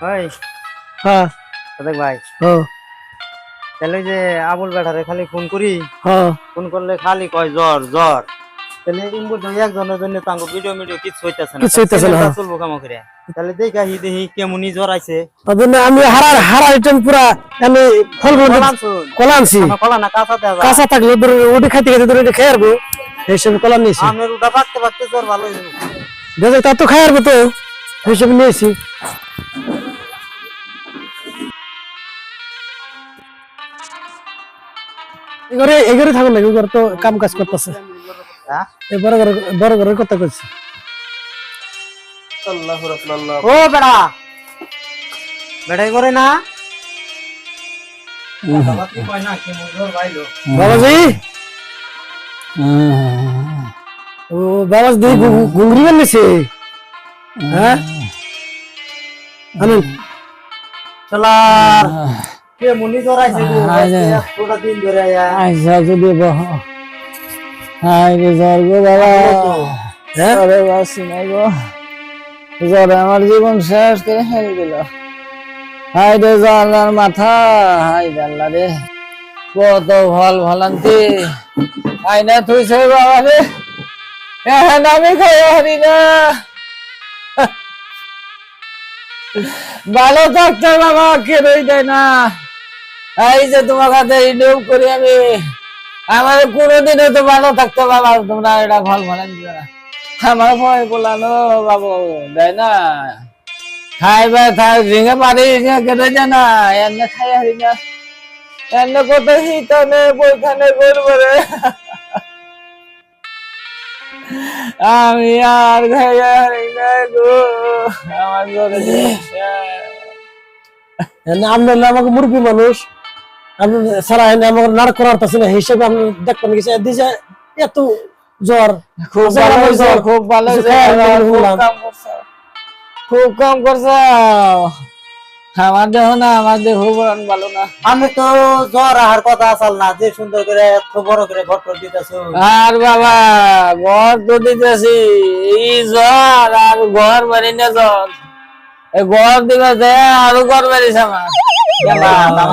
ওই হ্যাঁ সাদেক ভাই, হ্যাঁ তাহলে ওই যে আবুল বেটারে খালি ফোন করি, হ্যাঁ ফোন করলে খালি কয় জ্বর জ্বর। তাহলে একজনের জন্য তাঙ্গো ভিডিও মিডিও কিছু হইতাছে না, কিছু হইতাছে না, চ্যানেলটা হ্যাঁ। চলবো কেমন করে? তাহলে দেখি কেমনই জ্বর আইছে। তবে না আমি হারা আইটেম পুরা আমি ফল কলা আনছি। কলা না কাঁচা দেওয়া কাঁচা থাকলে ওটি খাইতে খাইতে ধরে খেয়ে আসবো, হিসেবে কলা নিয়েছি। আমের উঠা পাকতে পাকতে জ্বর ভালো হয়ে যাবে। দেখো তা তো খাই আসবো, তো হিসেবে নিয়েছি। এগরে থাকুন না, এগরে তো কাম কাজ করতেছে। হ্যাঁ বড় ঘরের কথা কইছি। ও বেড়া বেড়াই করে না বাবাজি, ও বাবাজি ঘুংরি বানিয়েছে। হ্যাঁ আনুন চলার কেমনই জ্বর আইছে গো, পুরো দিন ধরে আচ্ছা যদি হাই রে জ্বর গো বাবা, জ্বরে বাঁচি নাই গো, জ্বরে আমার জীবন শেষ করে ফেলে দিল। হাই রে জ্বর মাথা, হাই জানলা রে কত ভাল ভালান্তি আইনা থুইছে বাবা রে, এখন আমি খাই হারি না। ভালো থাকতে বাবা কেনই দেয় না। এই যে তোমার কাছে নিয়োগ করি আমি, আমার কোনোদিনও তো ভালো থাকতে বাবা, তোমরা এটা ফল ফলান দিও না। আমার ভয় বলানো বাবু দেয় না, খাইবে খাই ঝিঙে পারি কেটে যায় না, এনে খাই হারি না, এনে কত হিতানে বইখানে করবো রে। আমি আর খাই হারি না গো, আমার ঘরে আপনার আমাকে মুরগি মানুষ, আপনি সারা আমাকে নাড় করার না হিসেবে আপনি দেখবেন গেছে দিছে এত জ্বর। খুব ভালো হয়েছে, খুব ভালো হয়েছে, খুব কম করছো। আমার দেহ না, আমার দেহ ভালো না। আমি তো জ্বর আহার কথা আসাল না, যে সুন্দর করে এত বড় করে ঘর দিতেছো। আর বাবা ঘর তো দিতেছি, এই জ্বর আর ঘর বাড়ি না জ্বর, ঘর দিবে আরো ঘর বাড়িছে আমার।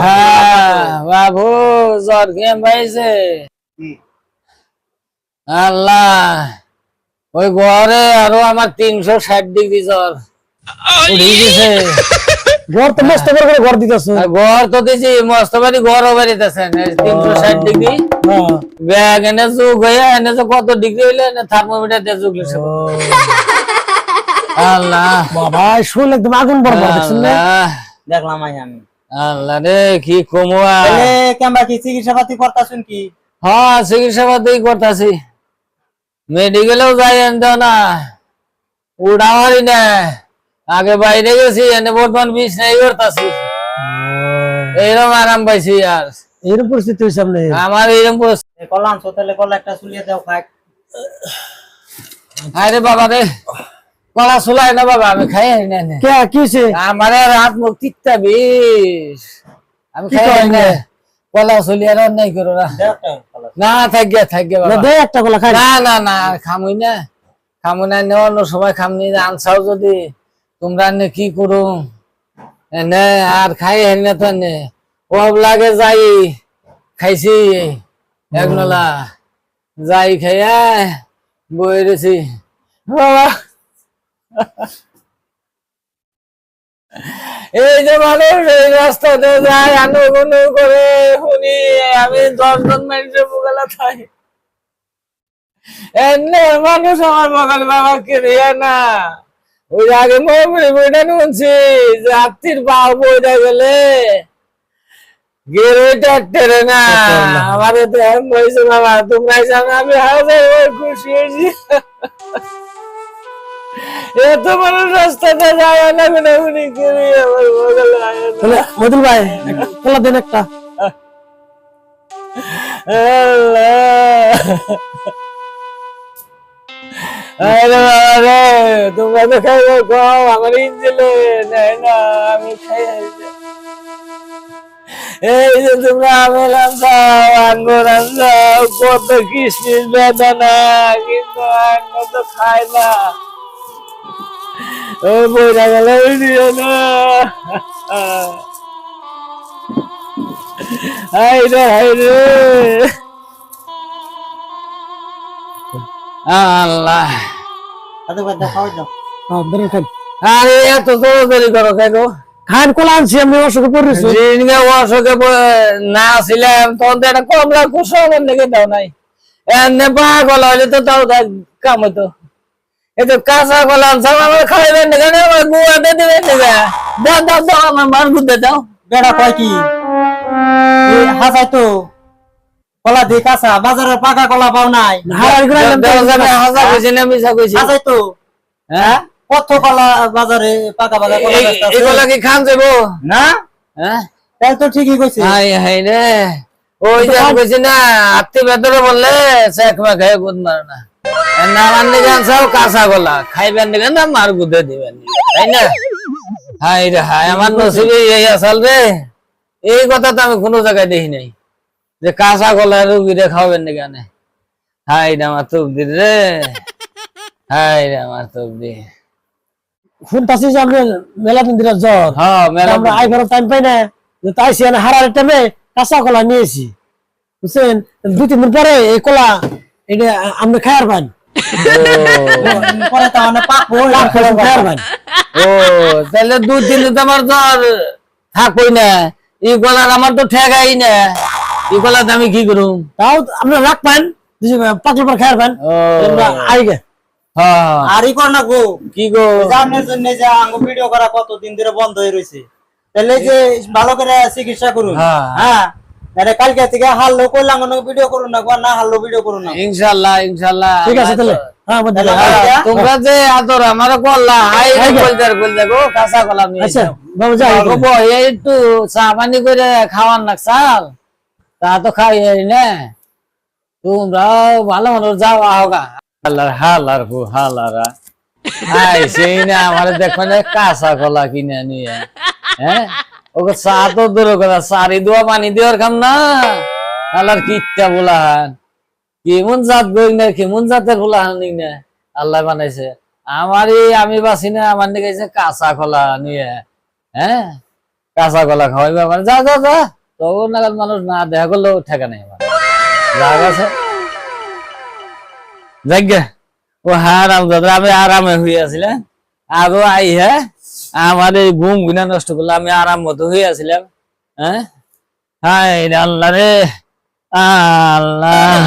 হ্যাঁ বাবু জ্বর কেম পাইছে আল্লাহ, ওই ঘরে আরো আমার 360 ডিগ্রি জ্বর উঠে গেছে। ঘর তো মস্ত করে ঘর দিতেছে, ঘর তো দিছি মস্ত বাড়ি, ঘরও বাড়িতেছে 360 ডিগ্রি। ব্যাগ এনে যুগ হয়ে এনে যে কত ডিগ্রি হইলে থার্মোমিটার দিয়ে যুগ লিখছে। আল্লাহ বাবা শুনলে একদম আগুন বড় দেখছেন না? দেখলাম আমি আল্লাহ রে কি কমুয়া। কেমন কি চিকিৎসা পাতি করতেছেন কি? হ্যাঁ চিকিৎসা পাতি করতেছি, মেডিকেলেও যাই এনে না উড়াওয়ারি না, আগে বাইরে গেছি এনে বর্তমান বিছনাই করতেছি, এইরকম আরাম পাইছি। আর এরকম পরিস্থিতি হয়েছে সামনে আমার এইরকম পরিস্থিতি। কলাম সোতেলে কলা একটা চুলিয়ে দাও খাই। আরে বাবা রে কলা চুলাই না বাবা, আমি খাই না। কে কি হয়েছে? আমার রাত মুখ তিতা বিষ, আমি খাই না। কলা চুলিয়ে অন্যায় করো না, না থাকিয়া বাবা দে একটা কলা খাই। না না না খামুই না, খামু না, অন্য সময় খামনি। আনসাও যদি তোমরা নে কি করো এনে আর খাই এনে তো নে অব লাগে যাই খাইছি একনলা যাই খাইয়া বই রেছি বাবা। এই যে মানুষ এই রাস্তাতে যায় আনুগুনু করে শুনি আমি 10 জন মানুষের বুকেলা থাই, এনে মানুষ আমার বগল বাবা কেরিয়া না। ওই আগে বইটা শুনছি যে হাতির পাও বইটা গেলে গেরোটা টেরে না, আমার তো এমন হয়েছে বাবা। তোমরা জানো আমি হাজার খুশি হয়েছি, এত মানুষ রাস্তাতে যায় না গুনাগুনি করি আমার বগল মদুল ভাই কলা দেন একটা। তোমরা তো খাইবো কম, আমার ইঞ্জিলে নেয় না, আমি খাই। এই যে তোমরা আমেল আনসাও, আঙ্গুর আনসাও, কত কিশমিশ বেদানা, কিন্তু আঙ্গুর তো খায় না। ও বইরা গেল নিও না হাই রে আল্লাহ আদে বাদ খাওয়াই দাও ধরে খান আরে এত তাড়াতাড়ি করো কেন খান কলা আনছি আমি অসুখে পড়েছি দিনকে অসুখে না ছিলাম তখন তো একটা কমলা কুসুমের লেগে দাও নাই এনে পাগল হইলে তো তাও কাম হইতো এই তো কাঁচা কলা আনছাম আমার খাইবেন না কেন আমার গুয়াতে দিবেন না দাও দাও দাও আমার মার গুদে দাও বেড়া কয় কি এই হাসাই তো কলা দিয়ে কাঁচা বাজারের পাকা কলা পাও নাই হারার করে হাসা কইছি না মিছা কইছি হাসাই তো হ্যাঁ কত কলা বাজারে পাকা বাজার কলা বেচতাছে। এগুলা কি খান যাবো না হ্যাঁ তাই তো ঠিকই কইছে হাই হাই রে ওই যে আমি কইছি না আত্মি ভেতরে বললে চেক মা খাই গুদ মার না না মানলে জানছাও কাঁচা গলা খাইবেন না না মার গুদে দিবেন তাই না হাই রে হাই আমার নসিবে এই আসল রে এই কথা তো আমি কোনো জায়গায় দেখি নাই যে কাঁচা গলা রুগীরে খাওয়াবেন না কেন হাই রে আমার তকদির রে হাই রে আমার তকদির শুনতাছি যে আমরা মেলা দিন ধরে জ্বর হ্যাঁ মেলা আমরা আই করার টাইম পাই না যে তাই সে হারার টাইমে কাঁচা কলা নিয়েছি বুঝছেন 2-3 দিন পরে এই কলা এটা আমরা খায়ার পান পরে তো অনেক পাকবো খায়ার পান ও তাহলে 2-3 দিন আমার জ্বর থাকবই না এই গলার আমার তো ঠেকাই না এই গলার আমি কি করুম তাও আমরা রাখ পান পাকলে পর খায়ার পান ও আমরা আই গে হ্যাঁ আরই কর না গো কি গো জানার জন্য যে আঙ্গ ভিডিও করা কতদিন ধরে বন্ধ হয়ে রয়েছে তাহলে যে ভালো করে চিকিৎসা করুন হ্যাঁ। হ্যাঁ আরে কালকে থেকে হারলো কইলাম ভিডিও করুন না না হারলো ভিডিও করুন না ইনশাআল্লাহ ইনশাআল্লাহ ঠিক আছে তাহলে হ্যাঁ আমাদের হ্যাঁ। তোমরা যে আদর আমার করলা হাই বলতে গো কাঁচা কলা নিয়ে আচ্ছা বাবু যাই বাবু একটু চা পানি করে খাওয়ান না চাল তা তো খাই না তোমরাও ভালো মানুষ যাও আহগা হালার হালার হু হালারা আই সেই না আমার দেখো না কাঁচা কলা কিনে নিয়ে হ্যাঁ ওকে চা তো দূর কথা চারি দোয়া পানি দেওয়ার কাম না হালার কিটটা বলাহান কেমন জাত গই না কেমন জাতের বলাহান না আল্লাহ বানাইছে আমারই আমি বাসি না আমার দিকে কাঁচা কলা নিয়ে হ্যাঁ কাঁচা কলা খাওয়াইবে আমার যা যা যা তখন নাগাদ মানুষ না দেখা করলেও ঠেকা নেই আমার রাগ আছে যাজ্ঞা ও হারাম দাদা আমি আরামে হইয়াছিলাম আরো আই হ্যাঁ আমার এই ঘুম গুনা নষ্ট করলে আমি আরাম মতো হইয়াছিলাম হ্যাঁ হায় রে আল্লাহ রে আল্লাহ